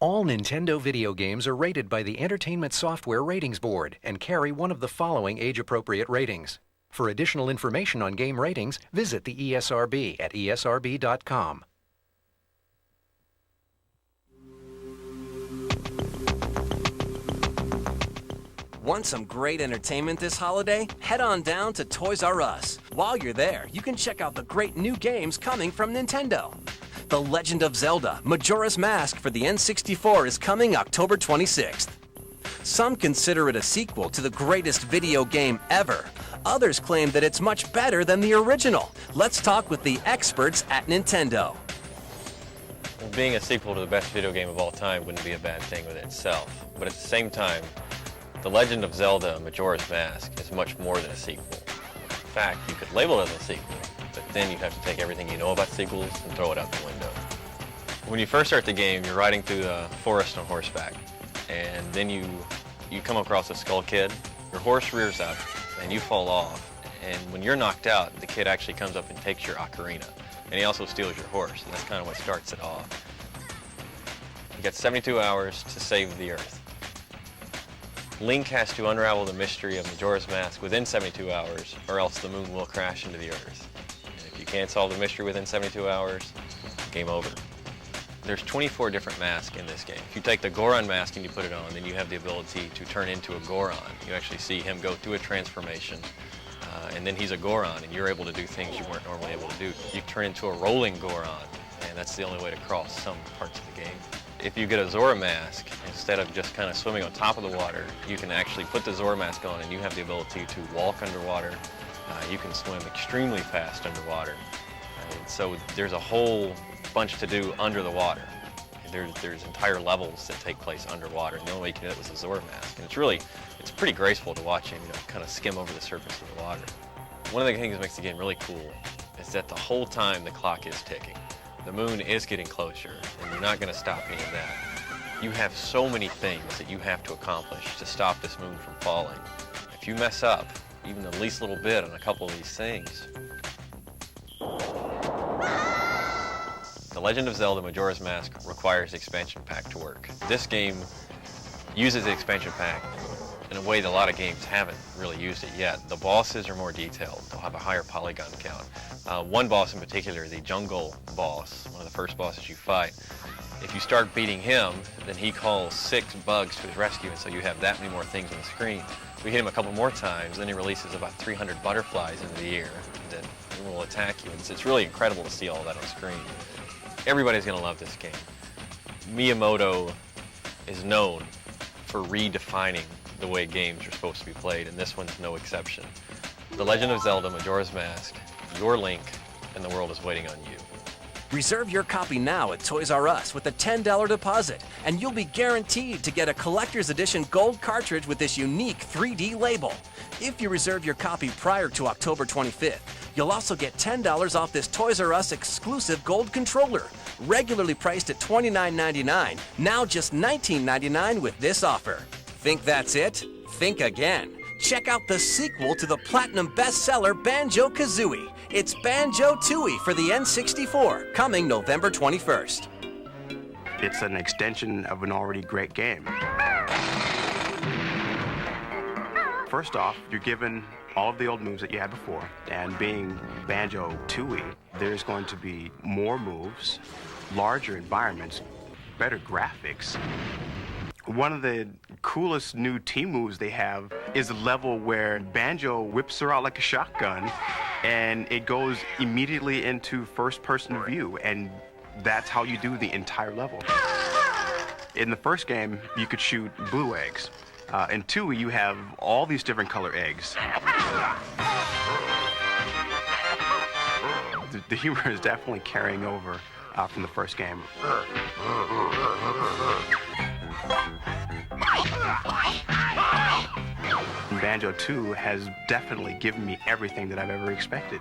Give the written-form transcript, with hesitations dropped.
All Nintendo video games are rated by the Entertainment Software Ratings Board and carry one of the following age-appropriate ratings. For additional information on game ratings, visit the ESRB at esrb.com. Want some great entertainment this holiday? Head on down to Toys R Us. While you're there, you can check out the great new games coming from Nintendo. The Legend of Zelda Majora's Mask for the N64 is coming October 26th. Some consider it a sequel to the greatest video game ever. Others claim that it's much better than the original. Let's talk with the experts at Nintendo. Being a sequel to the best video game of all time wouldn't be a bad thing within itself, but at the same time, The Legend of Zelda Majora's Mask is much more than a sequel. In fact, you could label it as a sequel, but then you'd have to take everything you know about sequels and throw it out the window. When you first start the game, you're riding through the forest on horseback, and then you come across a skull kid, your horse rears up, and you fall off. And when you're knocked out, the kid actually comes up and takes your ocarina, and he also steals your horse, and that's kind of what starts it off. You got 72 hours to save the Earth. Link has to unravel the mystery of Majora's Mask within 72 hours, or else the moon will crash into the Earth. And if you can't solve the mystery within 72 hours, game over. There's 24 different masks in this game. If you take the Goron mask and you put it on, then you have the ability to turn into a Goron. You actually see him go through a transformation, and then he's a Goron, and you're able to do things you weren't normally able to do. You turn into a rolling Goron, and that's the only way to cross some parts of the game. If you get a Zora mask, instead of just kind of swimming on top of the water, you can actually put the Zora mask on and you have the ability to walk underwater. You can swim extremely fast underwater. And so there's a whole bunch to do under the water. There's entire levels that take place underwater, and the only way you can do it was a Zora mask. And it's pretty graceful to watch him, kind of skim over the surface of the water. One of the things that makes the game really cool is that the whole time the clock is ticking. The moon is getting closer, and you're not going to stop any of that. You have so many things that you have to accomplish to stop this moon from falling. If you mess up even the least little bit on a couple of these things. The Legend of Zelda Majora's Mask requires the expansion pack to work. This game uses the expansion pack in a way that a lot of games haven't really used it yet. The bosses are more detailed. They'll have a higher polygon count. One boss in particular, the jungle boss, one of the first bosses you fight, if you start beating him, then he calls 6 bugs to his rescue, and so you have that many more things on the screen. We hit him a couple more times, then he releases about 300 butterflies into the air that will attack you. It's really incredible to see all that on screen. Everybody's going to love this game. Miyamoto is known for redefining the way games are supposed to be played, and this one's no exception. The Legend of Zelda Majora's Mask, your Link, and the world is waiting on you. Reserve your copy now at Toys R Us with a $10 deposit, and you'll be guaranteed to get a collector's edition gold cartridge with this unique 3D label. If you reserve your copy prior to October 25th, you'll also get $10 off this Toys R Us exclusive gold controller, regularly priced at $29.99, now just $19.99 with this offer. Think that's it? Think again. Check out the sequel to the platinum bestseller Banjo-Kazooie. It's Banjo-Tooie for the N64, coming November 21st. It's an extension of an already great game. First off, you're given all of the old moves that you had before, and being Banjo-Tooie, there's going to be more moves, larger environments, better graphics. One of the coolest new team moves they have is a level where Banjo whips her out like a shotgun, and it goes immediately into first-person view, and that's how you do the entire level. In the first game, you could shoot blue eggs. In 2, you have all these different color eggs. The humor is definitely carrying over from the first game. Banjo-Tooie has definitely given me everything that I've ever expected.